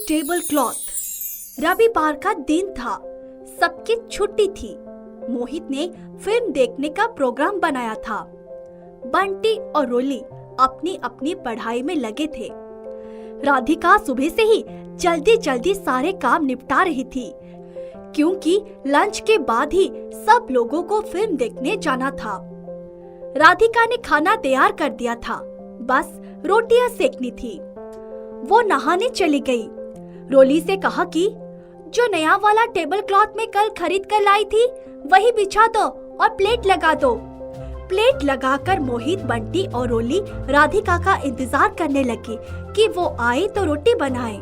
Table cloth. रविवार का दिन था, सबकी छुट्टी थी। मोहित ने फिल्म देखने का प्रोग्राम बनाया था। बंटी और रोली अपनी अपनी पढ़ाई में लगे थे। राधिका सुबह से ही जल्दी जल्दी सारे काम निपटा रही थी, क्योंकि लंच के बाद ही सब लोगों को फिल्म देखने जाना था। राधिका ने खाना तैयार कर दिया था, बस रोटियां सेकनी थी। वो नहाने चली गई। रोली से कहा कि जो नया वाला टेबल क्लॉथ में कल खरीद कर लाई थी वही बिछा दो और प्लेट लगा दो। प्लेट लगाकर मोहित, बंटी और रोली राधिका का इंतजार करने लगे कि वो आए तो रोटी बनाए।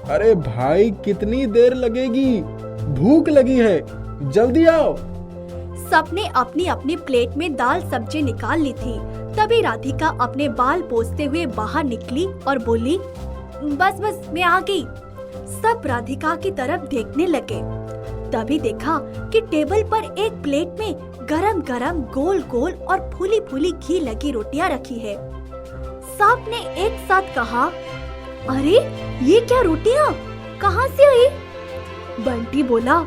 अरे भाई, कितनी देर लगेगी? भूख लगी है, जल्दी आओ। सबने अपनी अपनी प्लेट में दाल सब्जी निकाल ली थी। तभी राधिका अपने बाल पोंछते हुए बाहर निकली और बोली, बस बस मैं आ गई। सब राधिका की तरफ देखने लगे। तभी देखा कि टेबल पर एक प्लेट में गरम गरम गोल गोल और फूली फूली घी लगी रोटियां रखी है। सब ने एक साथ कहा, अरे ये क्या रोटियां कहाँ से आई? बंटी बोला,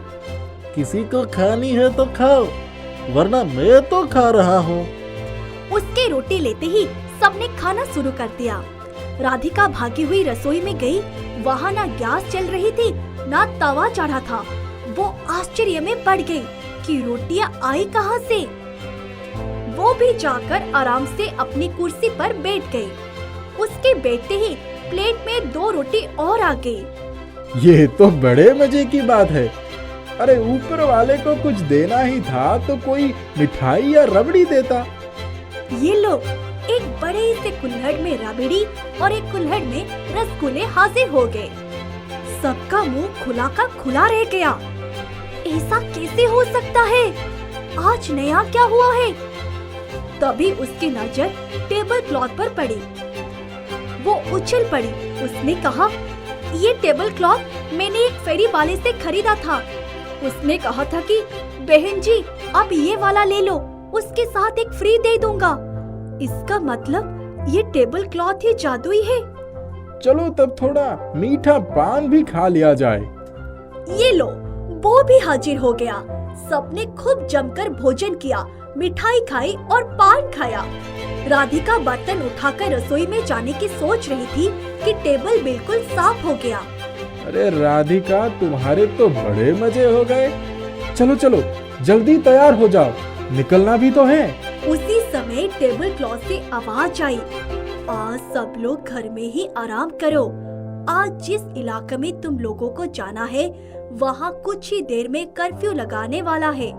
किसी को खानी है तो खाओ, वरना मैं तो खा रहा हूँ। उसके रोटी लेते ही सबने खाना शुरू कर दिया। राधिका भागी हुई रसोई में गई। वहाँ ना गैस चल रही थी, ना तवा चढ़ा था। वो आश्चर्य में पड़ गई कि रोटियां आई कहाँ से। वो भी जाकर आराम से अपनी कुर्सी पर बैठ गई। उसके बैठते ही प्लेट में 2 रोटी और आ गई। ये तो बड़े मजे की बात है। अरे ऊपर वाले को कुछ देना ही था तो कोई मिठाई या रबड़ी देता। ये लो, एक बड़े से कुल्हड़ में रबड़ी और एक कुल्हड़ में रसगुल्ले हाजिर हो गए। सबका मुंह खुला का खुला रह गया। ऐसा कैसे हो सकता है? आज नया क्या हुआ है? तभी उसकी नजर टेबल क्लॉथ पर पड़ी। वो उछल पड़ी। उसने कहा, ये टेबल क्लॉथ मैंने एक फेरी वाले से खरीदा था। उसने कहा था कि बहन जी अब ये वाला ले लो, उसके साथ एक फ्री दे दूंगा। इसका मतलब ये टेबल क्लॉथ ही जादुई है। चलो तब थोड़ा मीठा पान भी खा लिया जाए। ये लो, वो भी हाजिर हो गया। सबने खूब जमकर भोजन किया, मिठाई खाई और पान खाया। राधिका बर्तन उठाकर रसोई में जाने की सोच रही थी कि टेबल बिल्कुल साफ हो गया। अरे राधिका, तुम्हारे तो बड़े मजे हो गए। चलो चलो जल्दी तैयार हो जाओ, निकलना भी तो है। उसी समय टेबल क्लॉथ से आवाज आई, आज सब लोग घर में ही आराम करो। आज जिस इलाके में तुम लोगों को जाना है वहाँ कुछ ही देर में कर्फ्यू लगाने वाला है।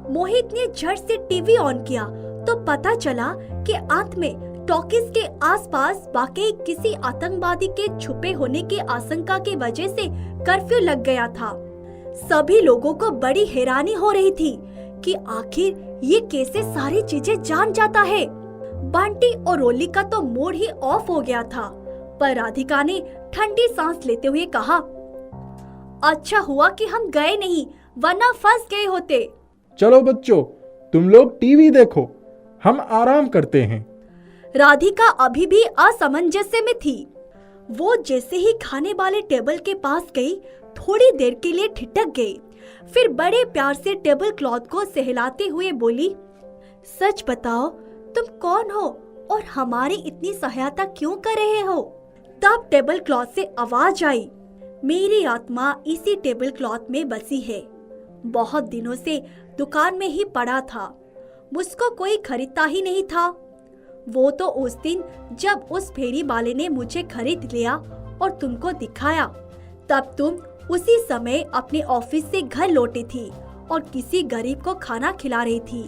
मोहित ने झट से टीवी ऑन किया तो पता चला कि अंत में टॉकीज के आसपास वाकई किसी आतंकवादी के छुपे होने की आशंका की वजह से कर्फ्यू लग गया था। सभी लोगों को बड़ी हैरानी हो रही थी कि आखिर ये कैसे सारी चीजें जान जाता है। बंटी और रोली का तो मूड ही ऑफ हो गया था, पर राधिका ने ठंडी सांस लेते हुए कहा, अच्छा हुआ कि हम गए नहीं, वरना फंस गए होते। चलो बच्चों, तुम लोग टीवी देखो, हम आराम करते हैं। राधिका अभी भी असमंजस्य में थी। वो जैसे ही खाने वाले टेबल के पास गई, थोड़ी देर के लिए ठिठक गई। फिर बड़े प्यार से टेबल क्लॉथ को सहलाते हुए बोली, सच बताओ तुम कौन हो और हमारी इतनी सहायता क्यों कर रहे हो? तब टेबल क्लॉथ से आवाज आई, मेरी आत्मा इसी टेबल क्लॉथ में बसी है। बहुत दिनों से दुकान में ही पड़ा था, मुझको कोई खरीदता ही नहीं था। वो तो उस दिन जब उस फेरी वाले ने मुझे खरीद लिया और तुमको दिखाया, तब तुम उसी समय अपने ऑफिस से घर लौटी थी और किसी गरीब को खाना खिला रही थी।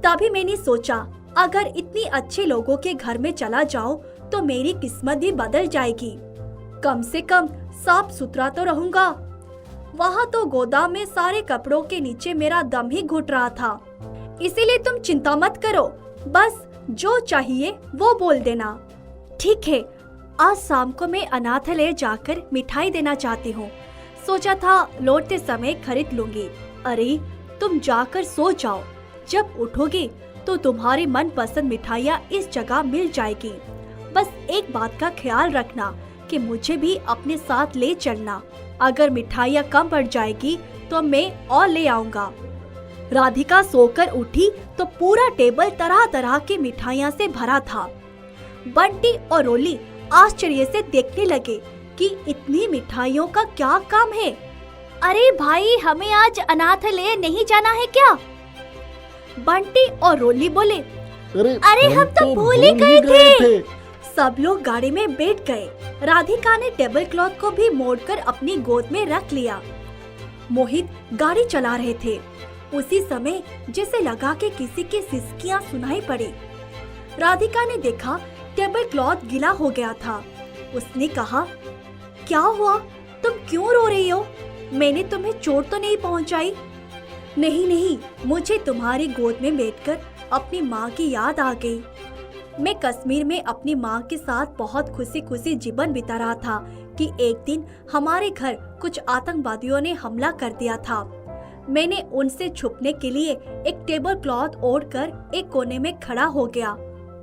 तभी मैंने सोचा, अगर इतनी अच्छे लोगों के घर में चला जाऊं तो मेरी किस्मत भी बदल जाएगी। कम से कम साफ सुथरा तो रहूंगा। वहाँ तो गोदाम में सारे कपड़ों के नीचे मेरा दम ही घुट रहा था। इसीलिए तुम चिंता मत करो, बस जो चाहिए वो बोल देना। ठीक है, आज शाम को मैं अनाथालय जाकर मिठाई देना चाहती हूँ। सोचा था लौटते समय खरीद लूंगी। अरे तुम जाकर सो जाओ, जब उठोगे तो तुम्हारी मनपसंद मिठाइयाँ इस जगह मिल जाएगी। बस एक बात का ख्याल रखना कि मुझे भी अपने साथ ले चलना। अगर मिठाइयाँ कम पड़ जाएगी तो मैं और ले आऊँगा। राधिका सोकर उठी तो पूरा टेबल तरह तरह की मिठाइयाँ से भरा था। बंटी और रोली आश्चर्य से देखने लगे कि इतनी मिठाइयों का क्या काम है। अरे भाई, हमें आज अनाथालय नहीं जाना है क्या? बंटी और रोली बोले। अरे हम तो भूल ही गए थे। सब लोग गाड़ी में बैठ गए। राधिका ने टेबल क्लॉथ को भी मोड़कर अपनी गोद में रख लिया। मोहित गाड़ी चला रहे थे। उसी समय जैसे लगा कि किसी की सिसकियां सुनाई पड़ी। राधिका ने देखा टेबल क्लॉथ गीला हो गया था। उसने कहा, क्या हुआ? तुम क्यों रो रही हो? मैंने तुम्हें चोट तो नहीं पहुंचाई? नहीं, मुझे तुम्हारी गोद में बैठकर अपनी माँ की याद आ गई। मैं कश्मीर में अपनी माँ के साथ बहुत खुशी खुशी जीवन बिता रहा था कि एक दिन हमारे घर कुछ आतंकवादियों ने हमला कर दिया था। मैंने उनसे छुपने के लिए एक टेबल क्लॉथ ओढ़कर एक कोने में खड़ा हो गया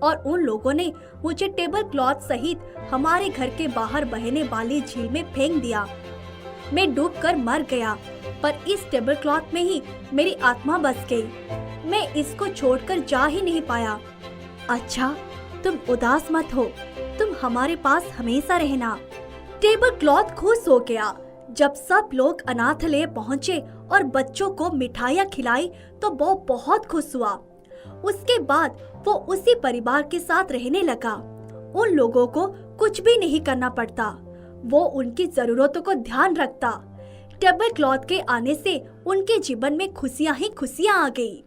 और उन लोगों ने मुझे टेबल क्लॉथ सहित हमारे घर के बाहर बहने वाली झील में फेंक दिया। मैं डूबकर मर गया, पर इस टेबल क्लॉथ में ही मेरी आत्मा बस गई। मैं इसको छोड़कर जा ही नहीं पाया। अच्छा, तुम उदास मत हो, तुम हमारे पास हमेशा रहना। टेबल क्लॉथ खुश हो गया। जब सब लोग अनाथालय पहुँचे और बच्चों को मिठाइयाँ खिलाई तो वो बहुत खुश हुआ। उसके बाद वो उसी परिवार के साथ रहने लगा। उन लोगों को कुछ भी नहीं करना पड़ता, वो उनकी जरूरतों को ध्यान रखता। टेबल क्लॉथ के आने से उनके जीवन में खुशियाँ ही खुशियाँ आ गई।